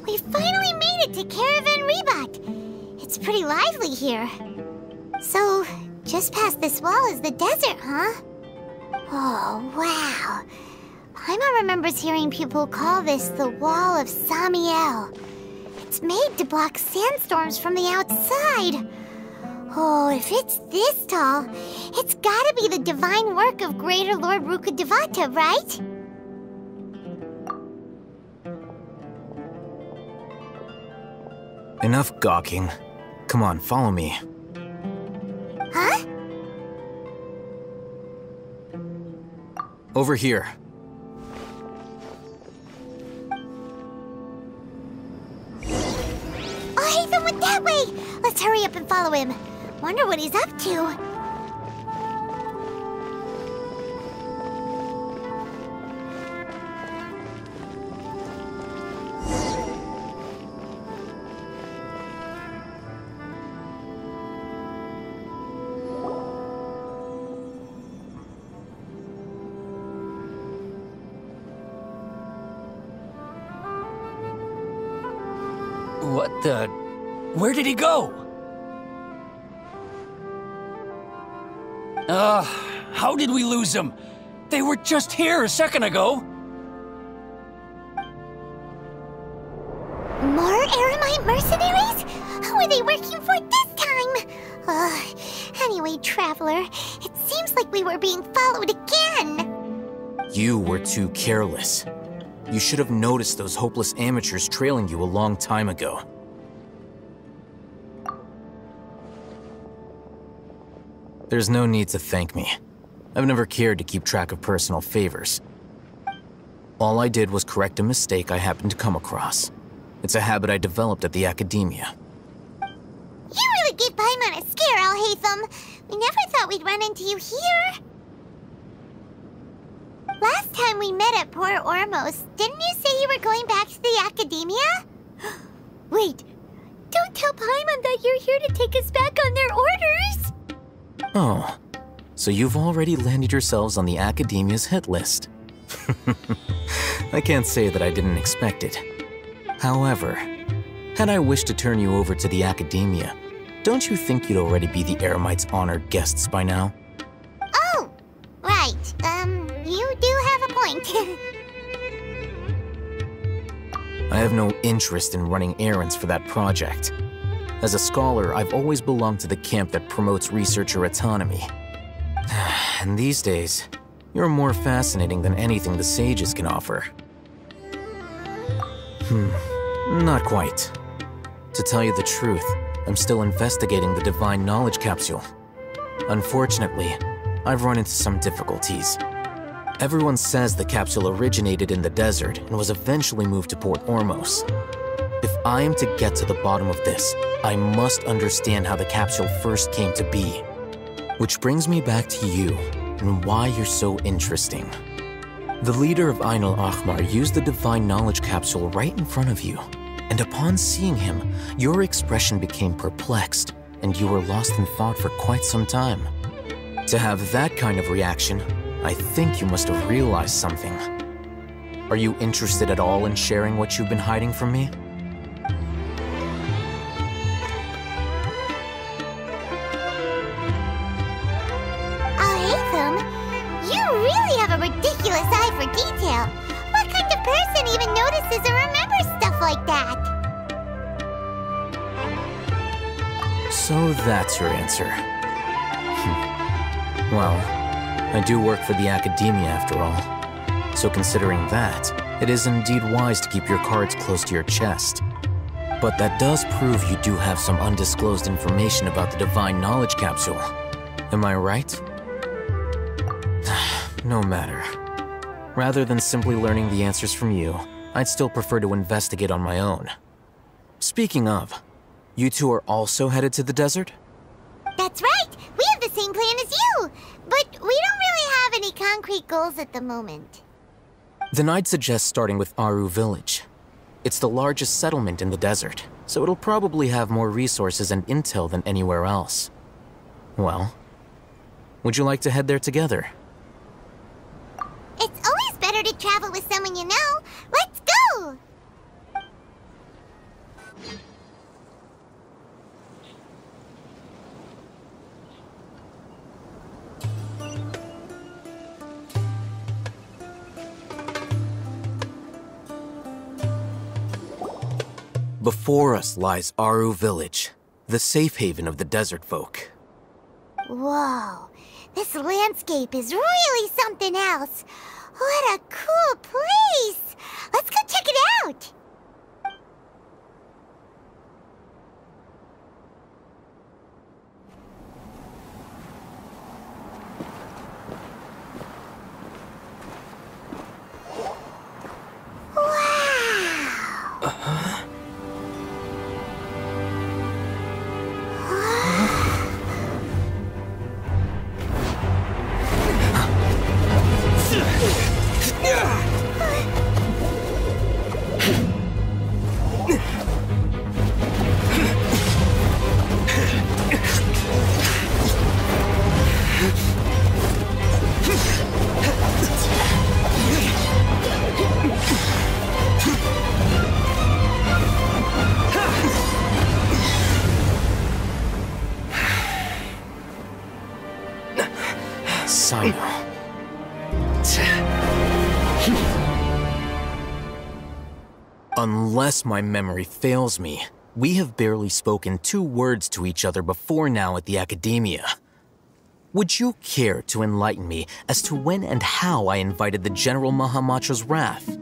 We finally made it to Caravan Reebok. It's pretty lively here. So, just past this wall is the desert, huh? Oh, wow. Paimon remembers hearing people call this the Wall of Samiel. It's made to block sandstorms from the outside. Oh, if it's this tall, it's gotta be the divine work of Greater Lord Rukkhadevata, right? Enough gawking. Come on, follow me. Huh? Over here. Oh, Hatham went that way! Let's hurry up and follow him. Wonder what he's up to. What the... Where did he go? How did we lose them? They were just here a second ago. More Eremite mercenaries? Who are they working for this time? Anyway, Traveler, it seems like we were being followed again. You were too careless. You should have noticed those hopeless amateurs trailing you a long time ago. There's no need to thank me. I've never cared to keep track of personal favors. All I did was correct a mistake I happened to come across. It's a habit I developed at the Academia. You really gave Paimon a scare, Al-Hatham. We never thought we'd run into you here. Last time we met at Port Ormos, didn't you say you were going back to the Academia? Wait, don't tell Paimon that you're here to take us back on their orders! Oh, so you've already landed yourselves on the Academia's hit list. I can't say that I didn't expect it. However, had I wished to turn you over to the Academia, don't you think you'd already be the Eremites' honored guests by now? Oh, right. You do have a point. I have no interest in running errands for that project. As a scholar, I've always belonged to the camp that promotes researcher autonomy. And these days, you're more fascinating than anything the sages can offer. Not quite. To tell you the truth, I'm still investigating the Divine Knowledge Capsule. Unfortunately, I've run into some difficulties. Everyone says the capsule originated in the desert and was eventually moved to Port Ormos. If I am to get to the bottom of this, I must understand how the capsule first came to be. Which brings me back to you, and why you're so interesting. The leader of Ain al-Ahmar used the Divine Knowledge Capsule right in front of you, and upon seeing him, your expression became perplexed, and you were lost in thought for quite some time. To have that kind of reaction, I think you must have realized something. Are you interested at all in sharing what you've been hiding from me? Ridiculous eye for detail. What kind of person even notices or remembers stuff like that? So that's your answer. Well, I do work for the Academia after all. So considering that, it is indeed wise to keep your cards close to your chest. But that does prove you do have some undisclosed information about the Divine Knowledge Capsule. Am I right? No matter. Rather than simply learning the answers from you, I'd still prefer to investigate on my own. Speaking of, you two are also headed to the desert? That's right! We have the same plan as you! But we don't really have any concrete goals at the moment. Then I'd suggest starting with Aru Village. It's the largest settlement in the desert, so it'll probably have more resources and intel than anywhere else. Well, would you like to head there together? It's always better to travel with someone you know. Let's go! Before us lies Aru Village, the safe haven of the desert folk. Whoa, this landscape is really something else. What a cool place! Let's go check it out! Unless my memory fails me, we have barely spoken 2 words to each other before now at the Academia. Would you care to enlighten me as to when and how I invited the General Mahamatra's wrath?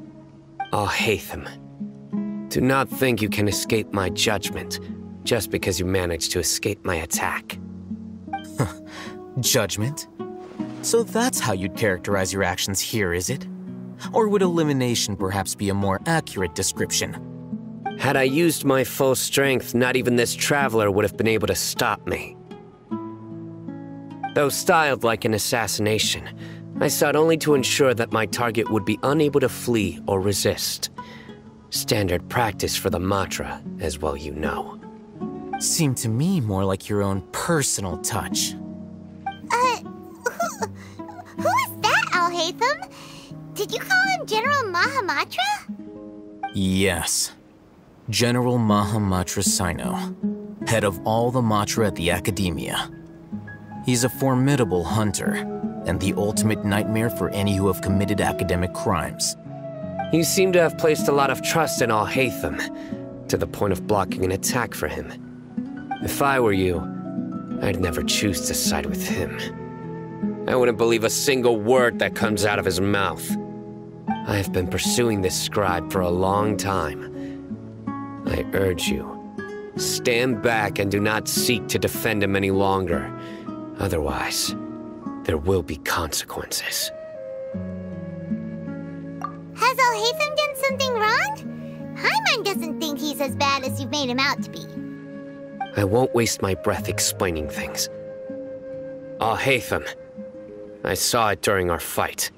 Alhaitham, do not think you can escape my judgment just because you managed to escape my attack. Judgment? So that's how you'd characterize your actions here, is it? Or would elimination perhaps be a more accurate description? Had I used my full strength, not even this traveler would have been able to stop me. Though styled like an assassination, I sought only to ensure that my target would be unable to flee or resist. Standard practice for the Matra, as well you know. Seemed to me more like your own personal touch. Who is that, Alhaitham? Did you call him General Mahamatra? Yes. General Mahamatra Sino, head of all the Matra at the Academia. He's a formidable hunter, and the ultimate nightmare for any who have committed academic crimes. You seem to have placed a lot of trust in Alhaitham, to the point of blocking an attack for him. If I were you, I'd never choose to side with him. I wouldn't believe a single word that comes out of his mouth. I have been pursuing this scribe for a long time. I urge you, stand back and do not seek to defend him any longer. Otherwise, there will be consequences. Has Alhaitham done something wrong? Paimon doesn't think he's as bad as you've made him out to be. I won't waste my breath explaining things. Alhaitham, I saw it during our fight.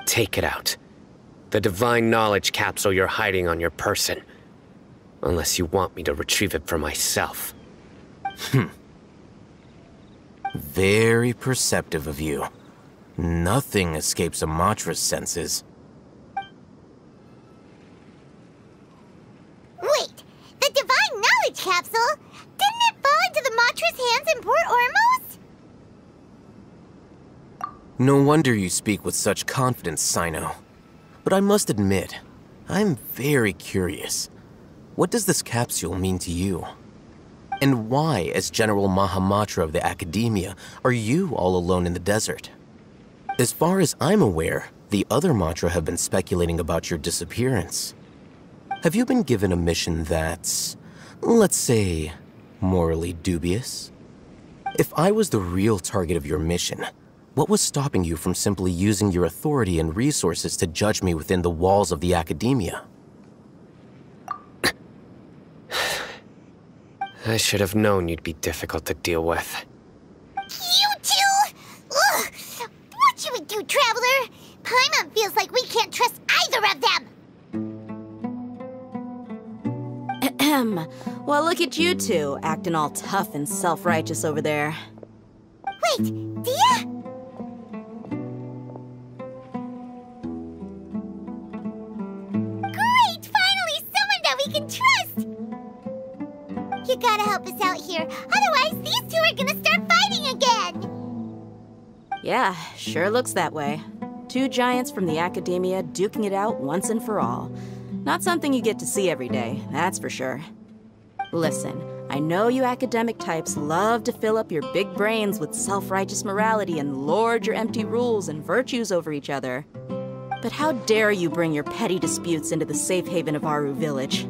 Take it out. The divine knowledge capsule you're hiding on your person. Unless you want me to retrieve it for myself. Very perceptive of you. Nothing escapes a Matra's senses. Wait! The divine knowledge capsule? Didn't it fall into the Matra's hands in Port Ormos? No wonder you speak with such confidence, Sino. But I must admit, I'm very curious. What does this capsule mean to you? And why, as General Mahamatra of the Academia, are you all alone in the desert? As far as I'm aware, the other Matra have been speculating about your disappearance. Have you been given a mission that's, let's say, morally dubious? If I was the real target of your mission, what was stopping you from simply using your authority and resources to judge me within the walls of the Academia? I should have known you'd be difficult to deal with. You two? Ugh! What should we do, Traveler? Paimon feels like we can't trust either of them! Ahem. Well, look at you two, acting all tough and self-righteous over there. Wait, Dia? gotta help us out here. Otherwise, these two are gonna start fighting again. Yeah, sure looks that way. Two giants from the academia duking it out once and for all. Not something you get to see every day, that's for sure. Listen, I know you academic types love to fill up your big brains with self-righteous morality and lord your empty rules and virtues over each other. But how dare you bring your petty disputes into the safe haven of Aru Village?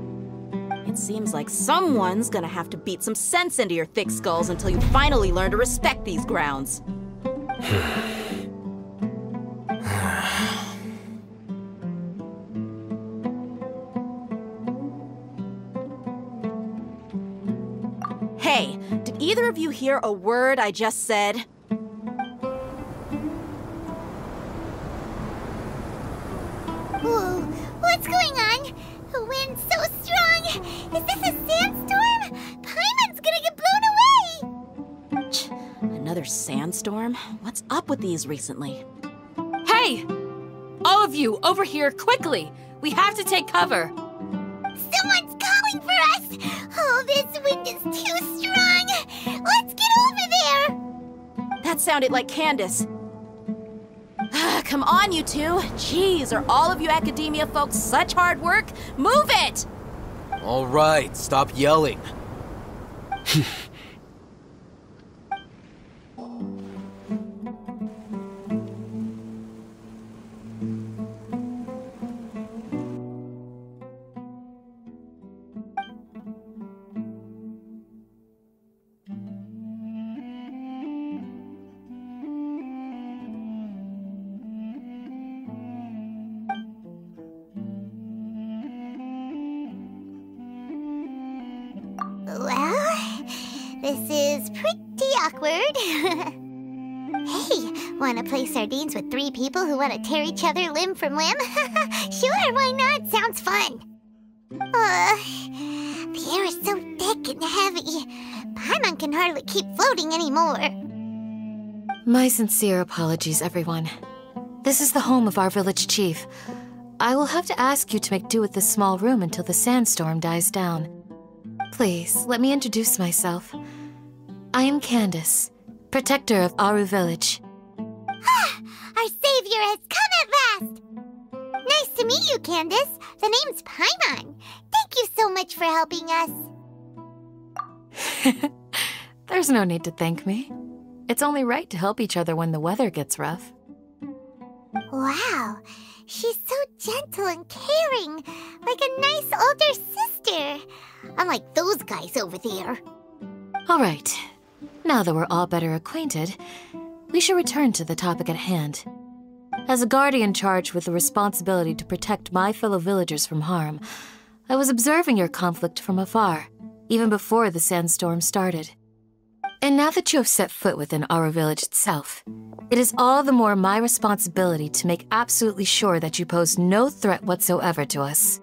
It seems like someone's gonna have to beat some sense into your thick skulls until you finally learn to respect these grounds. Hey, did either of you hear a word I just said? Whoa, what's going on? The wind's so strong. Is this a sandstorm? Paimon's gonna get blown away. Another sandstorm? What's up with these recently? Hey! All of you, over here, quickly! We have to take cover! Someone's calling for us! Oh, this wind is too strong! Let's get over there! That sounded like Candace. Come on, you two. Jeez, are all of you academia folks such hard work? Move it! All right, stop yelling. Well, this is pretty awkward. Hey, wanna play sardines with three people who wanna tear each other limb from limb? Sure, why not? Sounds fun. The air is so thick and heavy. Paimon can hardly keep floating anymore. My sincere apologies, everyone. This is the home of our village chief. I will have to ask you to make do with this small room until the sandstorm dies down. Please, let me introduce myself. I am Candace, protector of Aru Village. Our savior has come at last! Nice to meet you, Candace. The name's Paimon. Thank you so much for helping us. There's no need to thank me. It's only right to help each other when the weather gets rough. Wow, she's so gentle and caring, like a nice older sister. Unlike those guys over there. All right, now that we're all better acquainted, we should return to the topic at hand. As a guardian charged with the responsibility to protect my fellow villagers from harm, I was observing your conflict from afar, even before the sandstorm started. And now that you have set foot within our village itself, it is all the more my responsibility to make absolutely sure that you pose no threat whatsoever to us.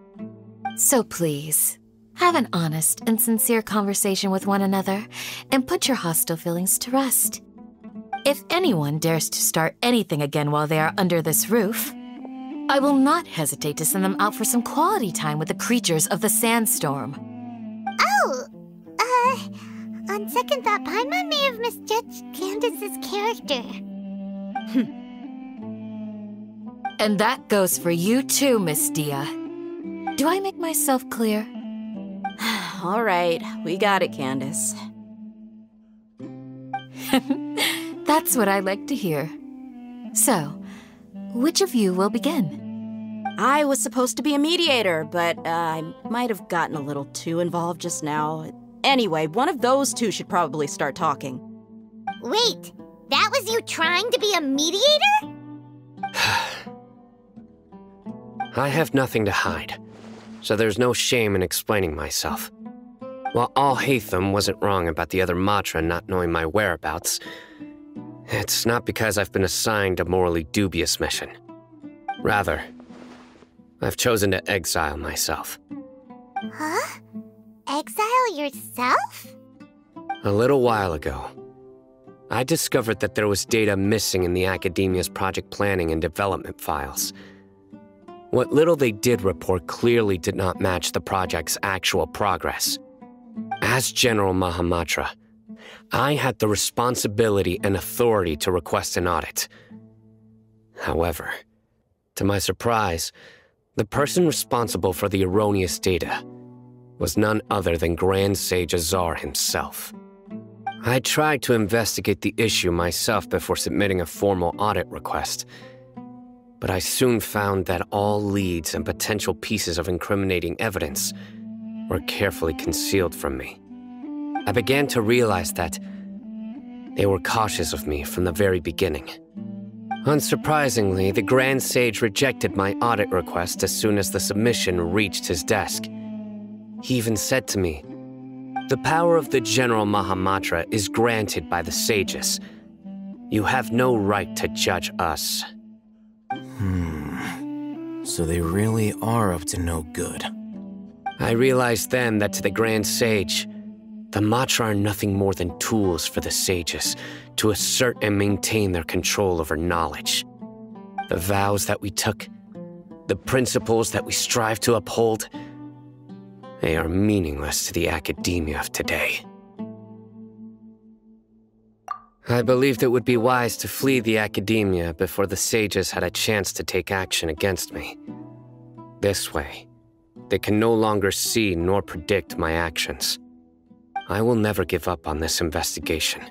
So please, have an honest and sincere conversation with one another and put your hostile feelings to rest. If anyone dares to start anything again while they are under this roof, I will not hesitate to send them out for some quality time with the creatures of the sandstorm. Oh, on second thought, Paimon may have misjudged Candace's character. And that goes for you too, Miss Dia. Do I make myself clear? All right, we got it, Candace. That's what I like to hear. So, which of you will begin? I was supposed to be a mediator, but I might have gotten a little too involved just now. Anyway, one of those two should probably start talking. Wait, that was you trying to be a mediator? I have nothing to hide, so there's no shame in explaining myself. While Al-Haytham wasn't wrong about the other Matra not knowing my whereabouts, it's not because I've been assigned a morally dubious mission. Rather, I've chosen to exile myself. Huh? Exile yourself? A little while ago, I discovered that there was data missing in the Academia's project planning and development files. What little they did report clearly did not match the project's actual progress. As General Mahamatra, I had the responsibility and authority to request an audit. However, to my surprise, the person responsible for the erroneous data was none other than Grand Sage Azar himself. I tried to investigate the issue myself before submitting a formal audit request, but I soon found that all leads and potential pieces of incriminating evidence were carefully concealed from me. I began to realize that they were cautious of me from the very beginning. Unsurprisingly, the Grand Sage rejected my audit request as soon as the submission reached his desk. He even said to me, "The power of the General Mahamatra is granted by the sages. You have no right to judge us." So they really are up to no good. I realized then that to the Grand Sage, the Matra are nothing more than tools for the sages to assert and maintain their control over knowledge. The vows that we took, the principles that we strive to uphold, they are meaningless to the academia of today. I believed it would be wise to flee the academia before the sages had a chance to take action against me. This way, they can no longer see nor predict my actions. I will never give up on this investigation.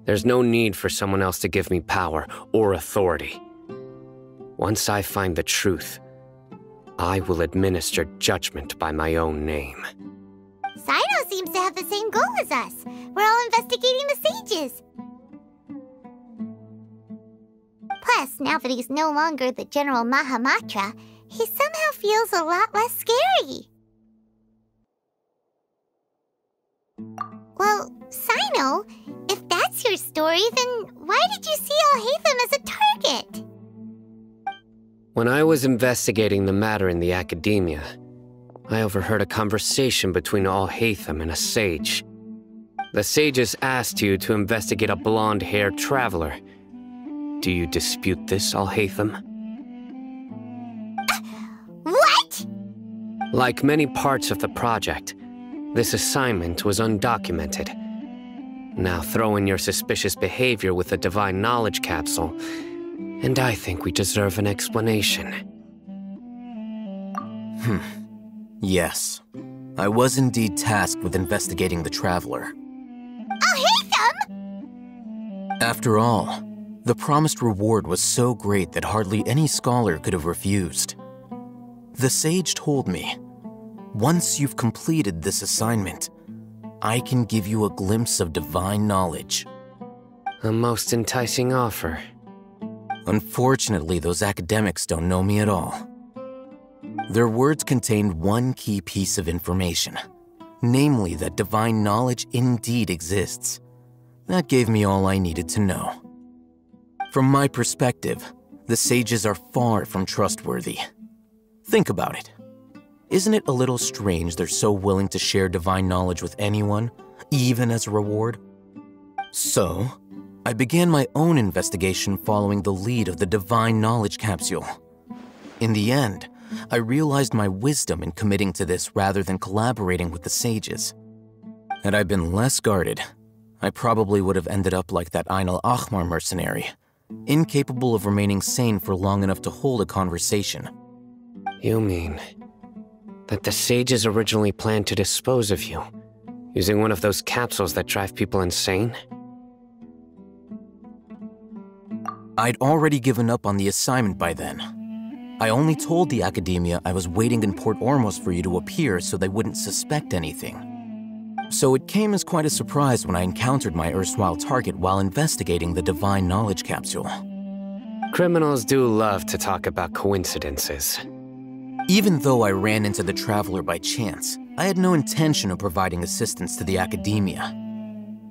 There's no need for someone else to give me power or authority. Once I find the truth, I will administer judgment by my own name. Sino seems to have the same goal as us. We're all investigating the sages. Plus, now that he's no longer the General Mahamatra, he somehow feels a lot less scary. Well, Sino, if that's your story, then why did you see Alhaitham as a target? When I was investigating the matter in the academia, I overheard a conversation between Alhaitham and a sage. The sages asked you to investigate a blonde-haired traveler. Do you dispute this, Alhaitham? What? Like many parts of the project, this assignment was undocumented. Now throw in your suspicious behavior with the Divine Knowledge Capsule, and I think we deserve an explanation. Yes. I was indeed tasked with investigating the Traveler. Alhaitham! After all, the promised reward was so great that hardly any scholar could have refused. The sage told me, once you've completed this assignment, I can give you a glimpse of divine knowledge. A most enticing offer. Unfortunately, those academics don't know me at all. Their words contained one key piece of information, namely that divine knowledge indeed exists. That gave me all I needed to know. From my perspective, the sages are far from trustworthy. Think about it. Isn't it a little strange they're so willing to share divine knowledge with anyone, even as a reward? So, I began my own investigation following the lead of the Divine Knowledge Capsule. In the end, I realized my wisdom in committing to this rather than collaborating with the sages. Had I been less guarded, I probably would have ended up like that Ain al-Ahmar mercenary, incapable of remaining sane for long enough to hold a conversation. You mean that the sages originally planned to dispose of you, using one of those capsules that drive people insane? I'd already given up on the assignment by then. I only told the academia I was waiting in Port Ormos for you to appear so they wouldn't suspect anything. So it came as quite a surprise when I encountered my erstwhile target while investigating the Divine Knowledge Capsule. Criminals do love to talk about coincidences. Even though I ran into the Traveler by chance, I had no intention of providing assistance to the academia.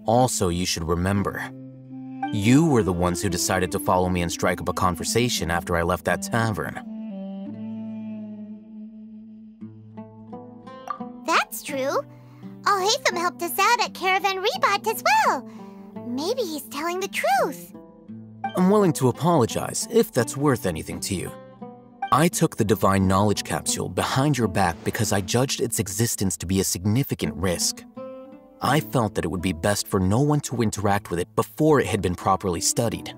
Also, you should remember, you were the ones who decided to follow me and strike up a conversation after I left that tavern. That's true. Alhaitham helped us out at Caravan Rebat as well. Maybe he's telling the truth. I'm willing to apologize if that's worth anything to you. I took the Divine Knowledge Capsule behind your back because I judged its existence to be a significant risk. I felt that it would be best for no one to interact with it before it had been properly studied.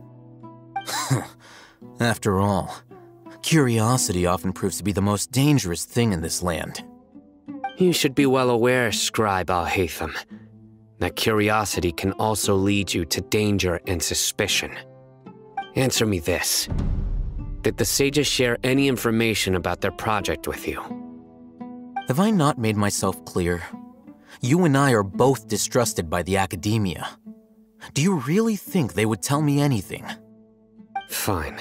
After all, curiosity often proves to be the most dangerous thing in this land. You should be well aware, Scribe Al-Haytham, that curiosity can also lead you to danger and suspicion. Answer me this. Did the sages share any information about their project with you? Have I not made myself clear? You and I are both distrusted by the academia. Do you really think they would tell me anything? Fine.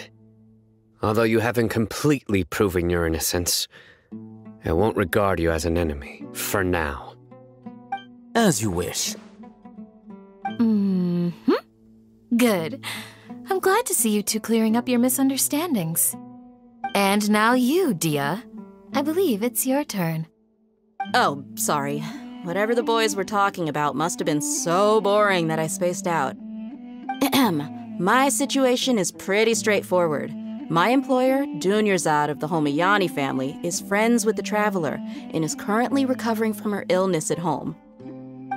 Although you haven't completely proven your innocence, I won't regard you as an enemy, for now. As you wish. Good. I'm glad to see you two clearing up your misunderstandings. And now you, Dia. I believe it's your turn. Oh, sorry. Whatever the boys were talking about must have been so boring that I spaced out. My situation is pretty straightforward. My employer, Dunyarzad of the Homayani family, is friends with the Traveler and is currently recovering from her illness at home.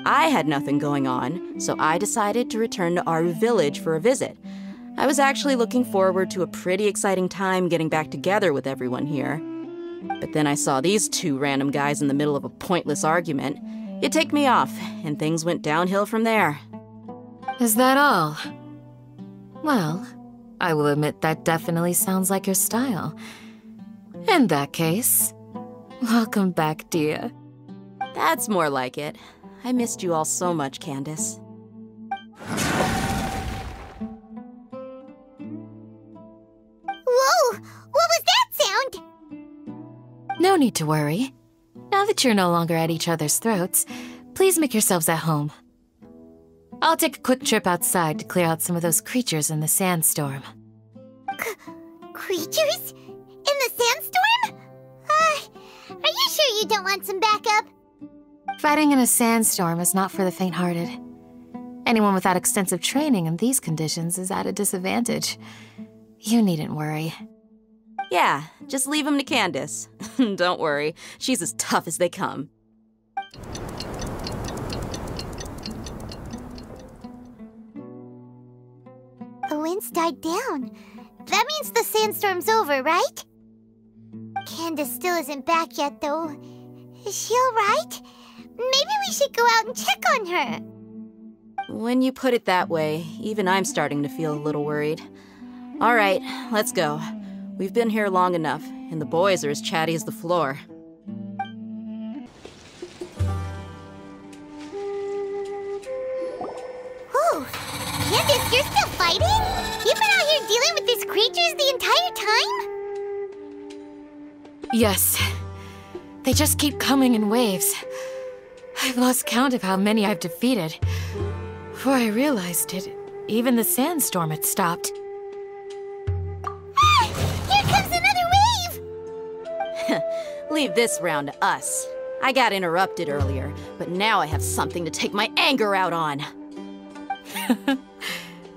I had nothing going on, so I decided to return to Aru village for a visit. I was actually looking forward to a pretty exciting time getting back together with everyone here. But then I saw these two random guys in the middle of a pointless argument. It ticked me off, and things went downhill from there. Is that all? Well, I will admit that definitely sounds like your style. In that case, welcome back, Dia. That's more like it. I missed you all so much, Candace. Whoa! What was that sound? No need to worry. Now that you're no longer at each other's throats, please make yourselves at home. I'll take a quick trip outside to clear out some of those creatures in the sandstorm. Creatures? In the sandstorm? Are you sure you don't want some backup? Fighting in a sandstorm is not for the faint-hearted. Anyone without extensive training in these conditions is at a disadvantage. You needn't worry. Yeah, just leave him to Candace. Don't worry, she's as tough as they come. The wind's died down. That means the sandstorm's over, right? Candace still isn't back yet, though. Is she alright? Maybe we should go out and check on her. When you put it that way, even I'm starting to feel a little worried. All right, let's go. We've been here long enough, and the boys are as chatty as the floor. Whoa! Candace, you're still fighting? You've been out here dealing with these creatures the entire time? Yes. They just keep coming in waves. I've lost count of how many I've defeated. Before I realized it, even the sandstorm had stopped. Ah! Here comes another wave! Leave this round to us. I got interrupted earlier, but now I have something to take my anger out on.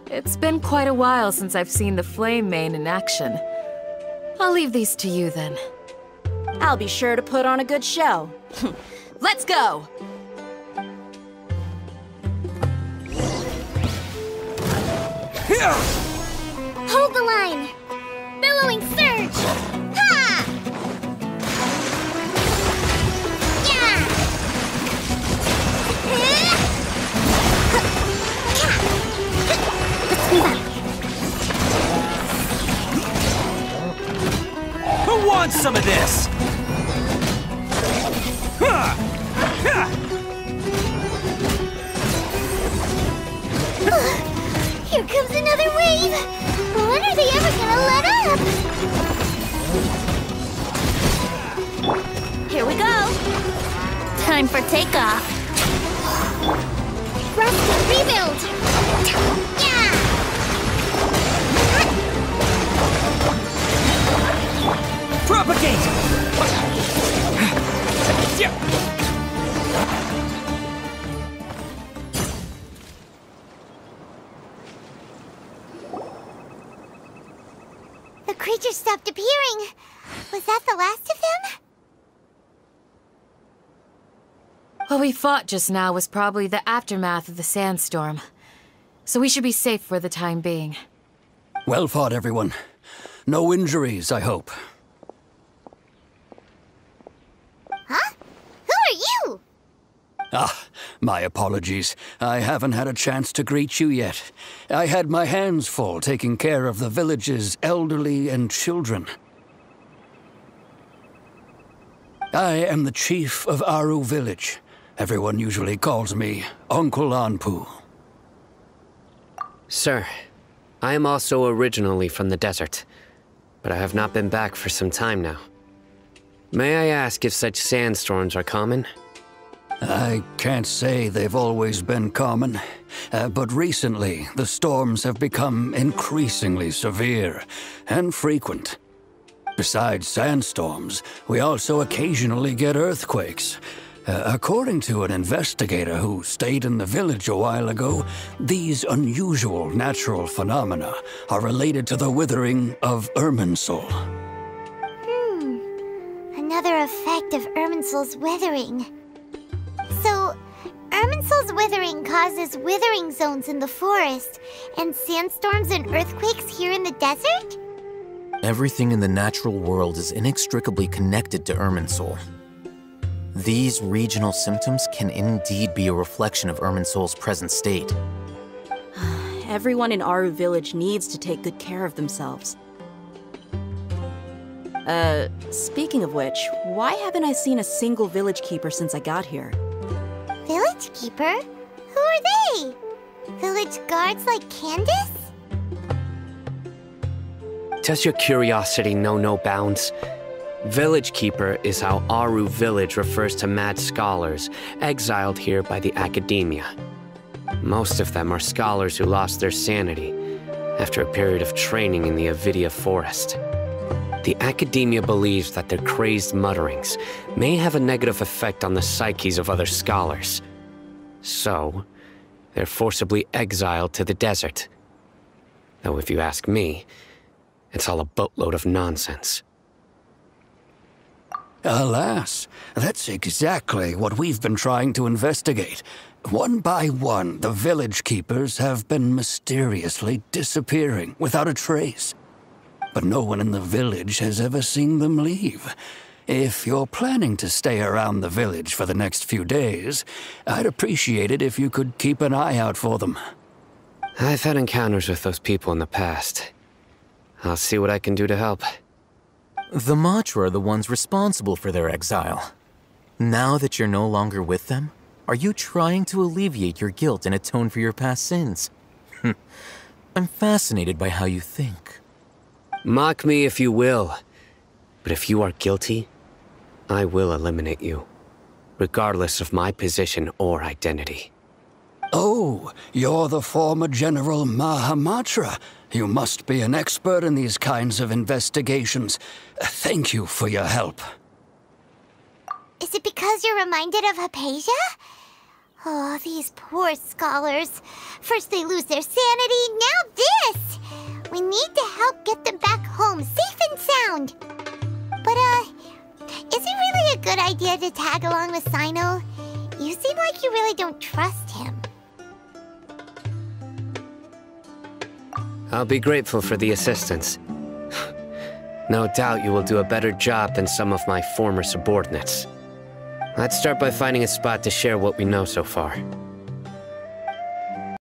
It's been quite a while since I've seen the Flame Mane in action. I'll leave these to you then. I'll be sure to put on a good show. Let's go! Hold the line! Billowing surge! Ha! Yeah! Let's move up. Who wants some of this? Here comes another wave! When are they ever gonna let up? Here we go! Time for takeoff! Thrust and rebuild! Yeah! Propagate! The creatures stopped appearing. Was that the last of them? What we fought just now was probably the aftermath of the sandstorm. So we should be safe for the time being. Well fought, everyone. No injuries, I hope. Huh? Who are you? Ah, my apologies. I haven't had a chance to greet you yet. I had my hands full taking care of the village's elderly and children. I am the chief of Aru village. Everyone usually calls me Uncle Anpu. Sir, I am also originally from the desert, but I have not been back for some time now. May I ask if such sandstorms are common? I can't say they've always been common, but recently the storms have become increasingly severe and frequent. Besides sandstorms, we also occasionally get earthquakes. According to an investigator who stayed in the village a while ago, these unusual natural phenomena are related to the withering of Irminsul. Another effect of Irminsul's withering. So, Irminsul's withering causes withering zones in the forest, and sandstorms and earthquakes here in the desert? Everything in the natural world is inextricably connected to Irminsul. These regional symptoms can indeed be a reflection of Irminsul's present state. Everyone in Aru village needs to take good care of themselves. Speaking of which, why haven't I seen a single village keeper since I got here? Village keeper? Who are they? Village guards like Candace? Does your curiosity know no bounds? Village Keeper is how Aru village refers to mad scholars exiled here by the academia. Most of them are scholars who lost their sanity after a period of training in the Avidia forest. The academia believes that their crazed mutterings may have a negative effect on the psyches of other scholars. So, they're forcibly exiled to the desert. Though if you ask me, it's all a boatload of nonsense. Alas, that's exactly what we've been trying to investigate. One by one, the village keepers have been mysteriously disappearing without a trace. But no one in the village has ever seen them leave. If you're planning to stay around the village for the next few days, I'd appreciate it if you could keep an eye out for them. I've had encounters with those people in the past. I'll see what I can do to help. The Matra are the ones responsible for their exile. Now that you're no longer with them, are you trying to alleviate your guilt and atone for your past sins? I'm fascinated by how you think. Mock me if you will, but if you are guilty, I will eliminate you, regardless of my position or identity. Oh, you're the former General Mahamatra. You must be an expert in these kinds of investigations. Thank you for your help. Is it because you're reminded of Hypatia? Oh, these poor scholars. First they lose their sanity, now this! We need to help get them back home, safe and sound. But, is it really a good idea to tag along with Sino? You seem like you really don't trust him. I'll be grateful for the assistance. No doubt you will do a better job than some of my former subordinates. Let's start by finding a spot to share what we know so far.